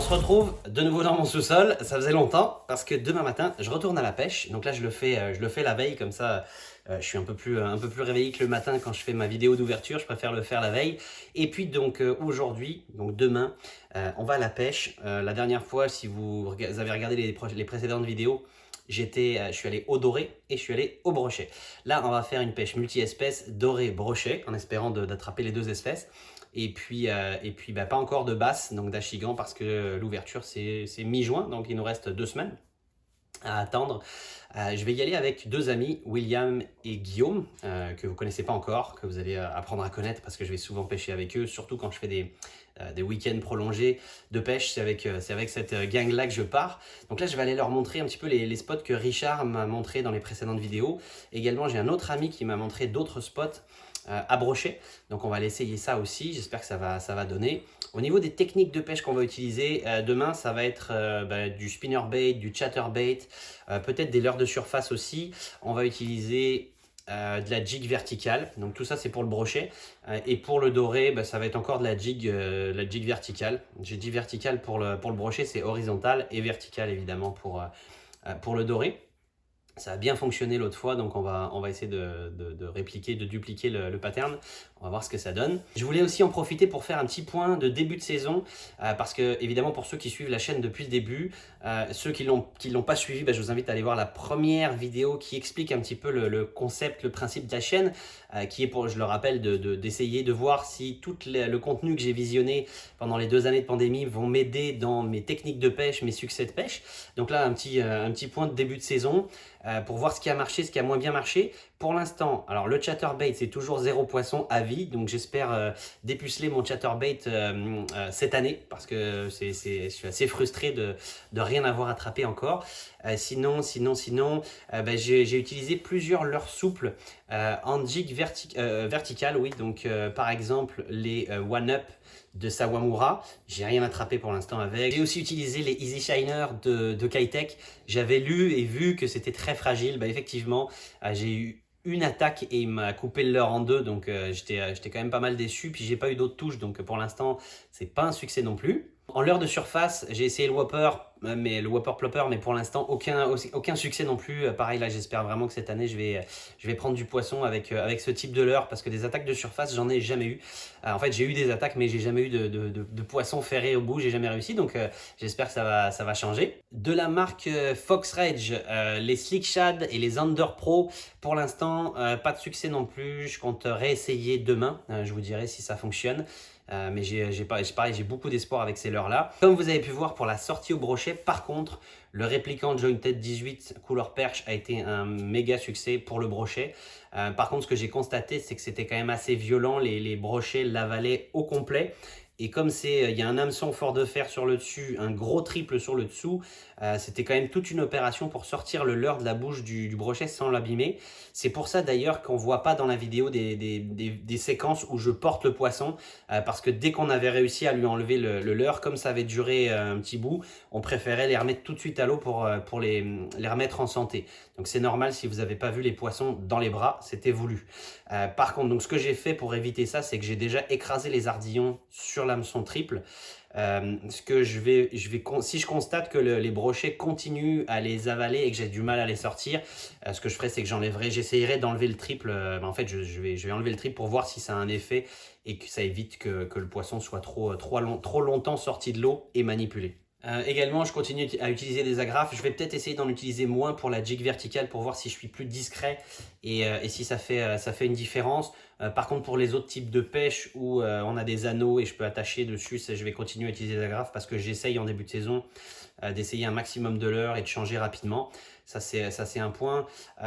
se retrouve de nouveau dans mon sous-sol, ça faisait longtemps parce que demain matin je retourne à la pêche. Donc là je le fais la veille comme ça, je suis un peu plus réveillé que le matin quand je fais ma vidéo d'ouverture, je préfère le faire la veille. Et puis donc aujourd'hui, donc demain, on va à la pêche. La dernière fois, si vous avez regardé les précédentes vidéos, je suis allé au doré et je suis allé au brochet. Là on va faire une pêche multi-espèces doré-brochet en espérant d'attraper les deux espèces. Et puis pas encore de basse, donc d'achigan, parce que l'ouverture c'est mi-juin, donc il nous reste 2 semaines à attendre. Je vais y aller avec 2 amis, William et Guillaume, que vous ne connaissez pas encore, que vous allez apprendre à connaître parce que je vais souvent pêcher avec eux, surtout quand je fais des week-ends prolongés de pêche, c'est avec cette gang-là que je pars. Donc là, je vais aller leur montrer un petit peu les spots que Richard m'a montré dans les précédentes vidéos. Également, j'ai un autre ami qui m'a montré d'autres spots à brocher. Donc on va l'essayer ça aussi, j'espère que ça va donner. Au niveau des techniques de pêche qu'on va utiliser, demain ça va être du spinnerbait, du chatterbait, peut-être des leurres de surface aussi. On va utiliser de la jig verticale, donc tout ça c'est pour le brochet. Et pour le doré, ça va être encore de la jig verticale. J'ai dit verticale pour le brochet, c'est horizontal, et vertical évidemment pour le doré. Ça a bien fonctionné l'autre fois, donc on va essayer de répliquer, de dupliquer le pattern. On va voir ce que ça donne. Je voulais aussi en profiter pour faire un petit point de début de saison, parce que évidemment pour ceux qui suivent la chaîne depuis le début, ceux qui l'ont pas suivi, je vous invite à aller voir la première vidéo qui explique un petit peu le concept, le principe de la chaîne, qui est, pour, je le rappelle, d'essayer de voir si tout le contenu que j'ai visionné pendant les 2 années de pandémie vont m'aider dans mes techniques de pêche, mes succès de pêche. Donc là, un petit point de début de saison pour voir ce qui a marché, ce qui a moins bien marché. Pour l'instant, alors le chatterbait, c'est toujours 0 poisson à vie, donc j'espère dépuceler mon chatterbait cette année, parce que je suis assez frustré de rien avoir attrapé encore. Sinon, j'ai utilisé plusieurs leurres souples en jig verticale, oui, donc par exemple les One Up de Sawamura, j'ai rien attrapé pour l'instant avec. J'ai aussi utilisé les Easy Shiner de Keitech. J'avais lu et vu que c'était très fragile. Effectivement, j'ai eu une attaque et il m'a coupé le leurre en 2, donc j'étais quand même pas mal déçu. Puis j'ai pas eu d'autres touches, donc pour l'instant c'est pas un succès non plus. En leurre de surface, j'ai essayé le Whopper, mais le Whopper Plopper, mais pour l'instant aucun succès non plus. Pareil là, j'espère vraiment que cette année je vais prendre du poisson avec ce type de leurre, parce que des attaques de surface j'en ai jamais eu. En fait j'ai eu des attaques, mais j'ai jamais eu de poisson ferré au bout, j'ai jamais réussi, donc j'espère que ça va changer. De la marque Fox Rage, les Slick Shad et les Under Pro, pour l'instant pas de succès non plus. Je compte réessayer demain, je vous dirai si ça fonctionne. Mais pareil, j'ai beaucoup d'espoir avec ces leurres-là. Comme vous avez pu voir pour la sortie au brochet, par contre, le Replicant Jointed 18 couleur perche a été un méga succès pour le brochet. Par contre, ce que j'ai constaté, c'est que c'était quand même assez violent. Les brochets l'avalaient au complet. Et comme il y a un hameçon fort de fer sur le dessus, un gros triple sur le dessous, c'était quand même toute une opération pour sortir le leurre de la bouche du brochet sans l'abîmer. C'est pour ça d'ailleurs qu'on ne voit pas dans la vidéo des séquences où je porte le poisson, parce que dès qu'on avait réussi à lui enlever le leurre, comme ça avait duré un petit bout, on préférait les remettre tout de suite à l'eau pour les remettre en santé. Donc c'est normal si vous n'avez pas vu les poissons dans les bras, c'était voulu. Par contre, donc, ce que j'ai fait pour éviter ça, c'est que j'ai déjà écrasé les ardillons sur l'hameçon triple. Si je constate que les brochets continuent à les avaler et que j'ai du mal à les sortir, ce que je ferai, c'est que j'essayerai d'enlever le triple. En fait, je vais enlever le triple pour voir si ça a un effet et que ça évite que le poisson soit trop longtemps sorti de l'eau et manipulé. Également, je continue à utiliser des agrafes. Je vais peut-être essayer d'en utiliser moins pour la jig verticale pour voir si je suis plus discret et si ça fait une différence. Par contre, pour les autres types de pêche où on a des anneaux et je peux attacher dessus, je vais continuer à utiliser des agrafes parce que j'essaye en début de saison d'essayer un maximum de leurres et de changer rapidement. Ça c'est un point.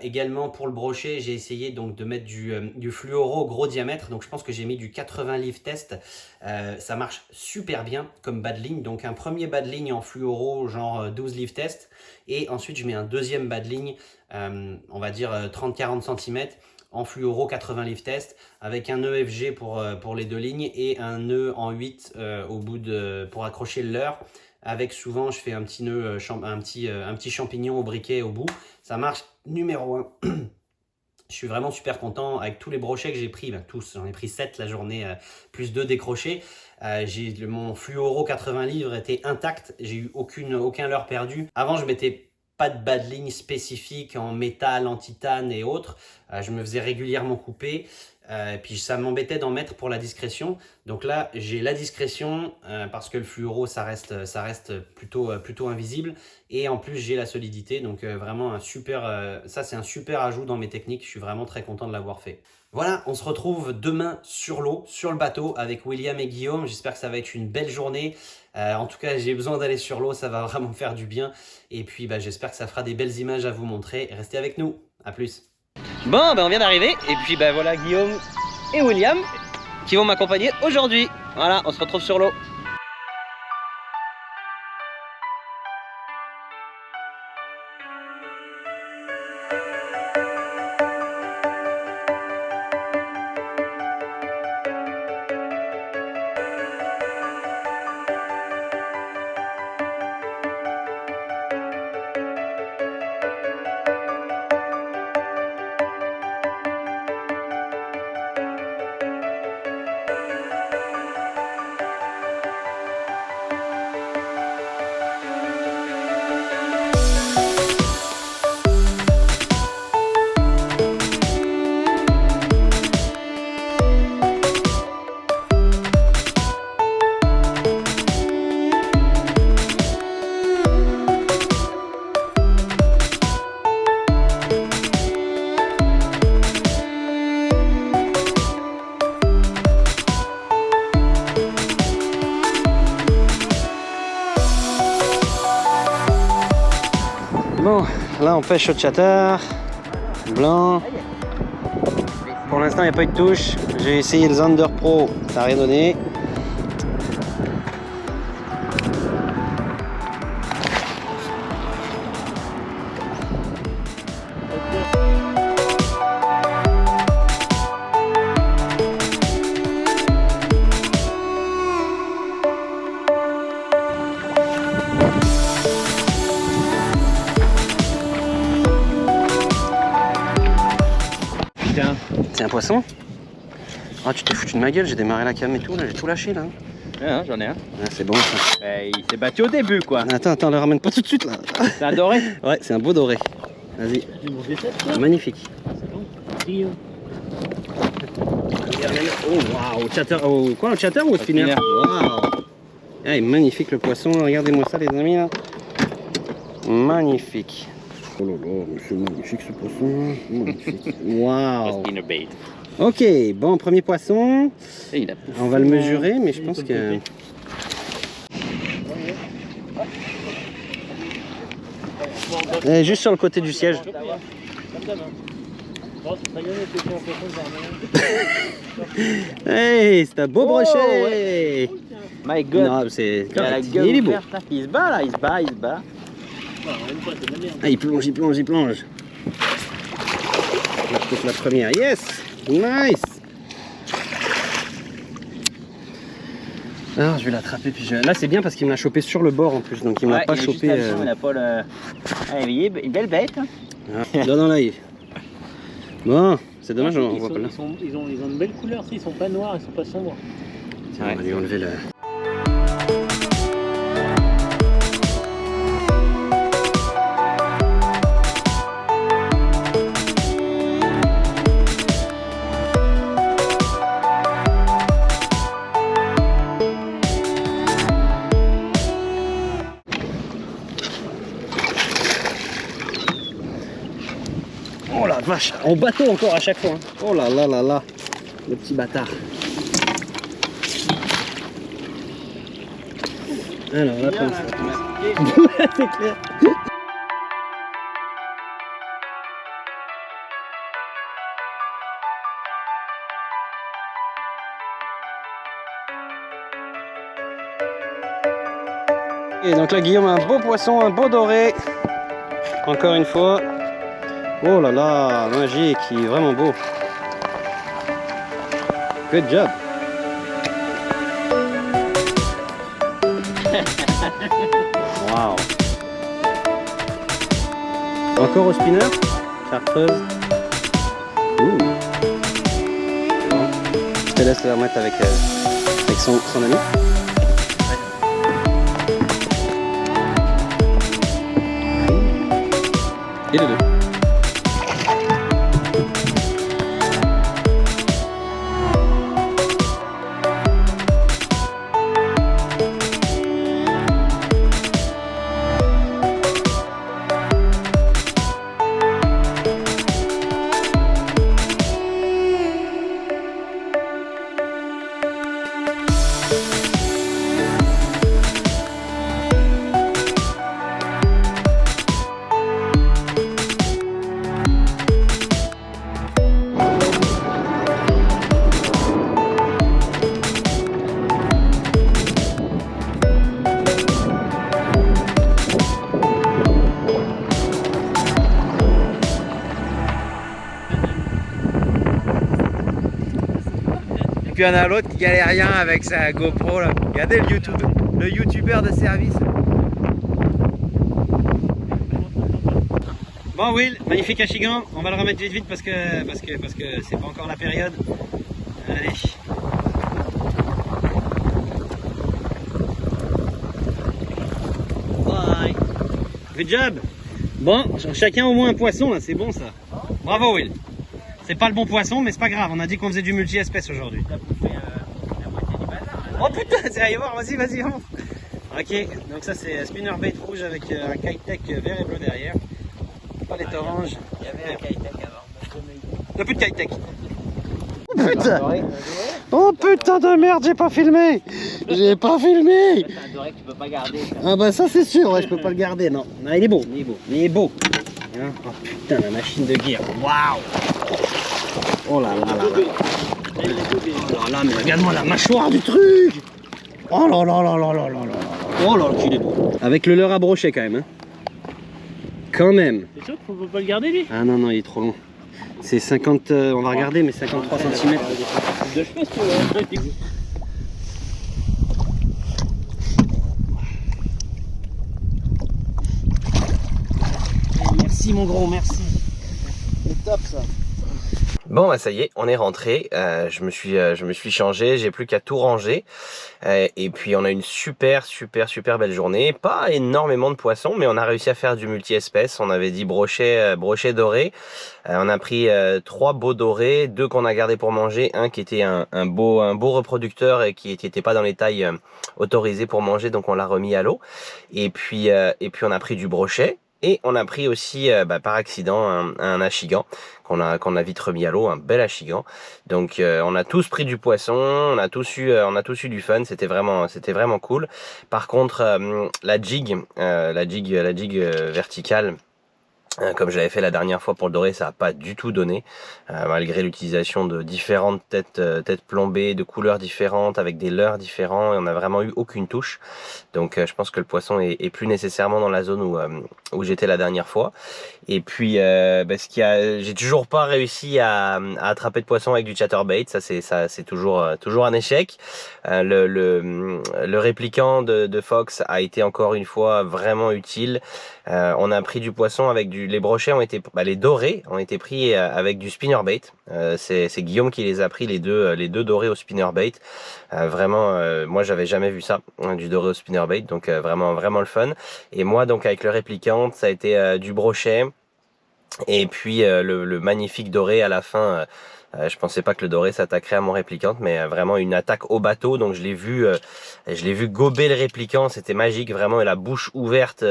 Également pour le brochet, j'ai essayé donc de mettre du fluoro gros diamètre. Donc je pense que j'ai mis du 80 livres test. Ça marche super bien comme bas de ligne. Donc un premier bas de ligne en fluoro genre 12 livres test. Et ensuite je mets un deuxième bas de ligne, on va dire 30-40 cm en fluoro 80 livres test avec un nœud FG pour les 2 lignes et un nœud en 8 au bout pour accrocher le leurre. Avec souvent, je fais un petit nœud, un petit champignon au briquet au bout. Ça marche numéro 1. Je suis vraiment super content avec tous les brochets que j'ai pris, tous, j'en ai pris 7 la journée, plus 2 décrochés. Mon fluoro 80 livres était intact, j'ai eu aucun leurre perdu. Avant, je mettais pas de bad ligne spécifique en métal, en titane et autres. Je me faisais régulièrement couper. Puis ça m'embêtait d'en mettre pour la discrétion. Donc là, j'ai la discrétion parce que le fluoro, ça reste plutôt invisible. Et en plus, j'ai la solidité. Donc vraiment, ça, c'est un super ajout dans mes techniques. Je suis vraiment très content de l'avoir fait. Voilà, on se retrouve demain sur l'eau, sur le bateau avec William et Guillaume. J'espère que ça va être une belle journée. En tout cas, j'ai besoin d'aller sur l'eau. Ça va vraiment me faire du bien. Et puis, j'espère que ça fera des belles images à vous montrer. Restez avec nous. À plus. Bon, on vient d'arriver et puis voilà Guillaume et William qui vont m'accompagner aujourd'hui. Voilà, on se retrouve sur l'eau. Bon, là on pêche au chatter, blanc. Pour l'instant il n'y a pas eu de touche. J'ai essayé le Zander Pro, ça n'a rien donné. C'est un poisson? Ah, tu t'es foutu de ma gueule, j'ai démarré la cam et tout, là, j'ai tout lâché là. Ouais, j'en ai un. Ah, c'est bon ça. Il s'est battu au début quoi. Attends, le ramène pas tout de suite là. C'est un doré? Ouais, c'est un beau doré. Vas-y. Magnifique. Oh waouh, chatter. Oh, quoi, un chatter ou un spinner? Waouh. Ah, magnifique le poisson, regardez-moi ça les amis là. Magnifique. Oh là là, c'est magnifique ce poisson. Magnifique. Waouh. Ok, bon, premier poisson. On va le mesurer, mais je pense que... Juste sur le côté du siège. Hey, c'est un beau brochet. My God. Non, c'est... Il est beau. Il se bat là, il se bat. Ah, il plonge. C'est la première. Yes! Nice! Alors, je vais l'attraper. Puis là, c'est bien parce qu'il me l'a chopé sur le bord en plus. Donc, il m'a pas chopé. Il a pas le... il est une belle bête. Ah, dans l'œil. Bon, c'est dommage, on voit pas là. Ils ont une belle couleur, ils sont pas noirs, ils sont pas sombres. Tiens, on va lui enlever le... Oh la vache, en bateau encore à chaque fois. Hein. Oh là là là là, le petit bâtard. Alors la pince. C'est clair. Et donc là Guillaume a un beau poisson, un beau doré. Encore une fois. Oh là là, magique, il est vraiment beau. Good job. Wow. Encore au spinner, chartreuse. Je te laisse la remettre avec son ami. Et le 2. Et puis on a l'autre qui galère rien avec sa GoPro là. Regardez le youtubeur de service. Bon Will, magnifique achigan, on va le remettre vite parce que c'est pas encore la période. Allez. Bye. Good job. Bon, chacun au moins un poisson là, c'est bon ça. Bravo Will. C'est pas le bon poisson mais c'est pas grave, on a dit qu'on faisait du multi-espèce aujourd'hui. Oh putain, c'est allez voir, vas-y, vamos. Ok, donc ça c'est spinnerbait rouge avec un Keitech vert et bleu derrière. Palette orange. Il y avait un Keitech avant. Il n'y a plus de Keitech. Oh putain! Oh putain de merde, j'ai pas filmé! J'ai pas filmé! C'est un doré que tu peux pas garder. Ça. Ah bah ça c'est sûr, ouais, je peux pas le garder, non. Non, il est beau, il est beau. Hein? Oh putain, la machine de guerre, waouh! Oh là là là là! Oh là là, mais regarde-moi la mâchoire du truc! Oh là là là là là là là! Oh là là, qu'il est beau! Avec le leurre à brochet quand même, hein? Quand même! C'est sûr qu'on peut pas le garder lui? Ah non, non, il est trop long. C'est 50, on va regarder, mais 53 cm. De cheveux, tu vois. Merci mon gros, merci. C'est top ça. Bon bah ça y est, on est rentré, je me suis changé, j'ai plus qu'à tout ranger et puis on a une super belle journée, pas énormément de poissons mais on a réussi à faire du multi-espèces, on avait dit brochet doré, on a pris 3 beaux dorés, 2 qu'on a gardé pour manger, un qui était un beau reproducteur et qui n'était pas dans les tailles autorisées pour manger donc on l'a remis à l'eau et puis on a pris du brochet. Et on a pris aussi par accident un achigan qu'on a vite remis à l'eau, un bel achigan. Donc on a tous pris du poisson, on a tous eu du fun, c'était vraiment cool. Par contre la jig verticale, comme je l'avais fait la dernière fois pour le doré, ça n'a pas du tout donné, malgré l'utilisation de différentes têtes plombées, de couleurs différentes, avec des leurres différents, et on n'a vraiment eu aucune touche. Donc je pense que le poisson est plus nécessairement dans la zone où j'étais la dernière fois. Et puis j'ai toujours pas réussi à attraper de poisson avec du chatterbait, ça c'est toujours un échec. Le répliquant de Fox a été encore une fois vraiment utile. On a pris du poisson avec les brochets les dorés ont été pris avec du spinnerbait. C'est Guillaume qui les a pris les deux dorés au spinnerbait. Vraiment, moi j'avais jamais vu ça, du doré au spinnerbait, donc vraiment le fun. Et moi donc avec le répliquant, ça a été du brochet et puis le magnifique doré à la fin. Je pensais pas que le doré s'attaquerait à mon répliquant, mais vraiment une attaque au bateau. Donc je l'ai vu gober le répliquant, c'était magique, vraiment, et la bouche ouverte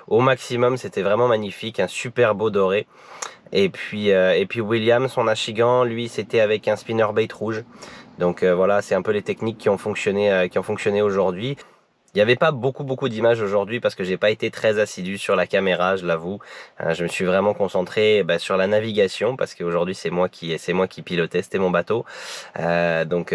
au maximum, c'était vraiment magnifique, un super beau doré. Et puis William, son achigan, lui, c'était avec un spinnerbait rouge. Donc voilà, c'est un peu les techniques qui ont fonctionné aujourd'hui. Il n'y avait pas beaucoup d'images aujourd'hui parce que j'ai pas été très assidu sur la caméra, je l'avoue. Je me suis vraiment concentré sur la navigation parce qu'aujourd'hui c'est moi qui pilotais, c'était mon bateau. Donc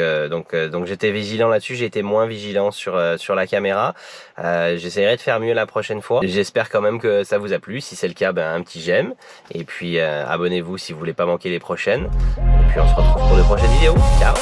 j'étais vigilant là-dessus, j'ai été moins vigilant sur la caméra. J'essaierai de faire mieux la prochaine fois. J'espère quand même que ça vous a plu. Si c'est le cas, un petit j'aime. Et puis abonnez-vous si vous voulez pas manquer les prochaines. Et puis on se retrouve pour de prochaines vidéos. Ciao!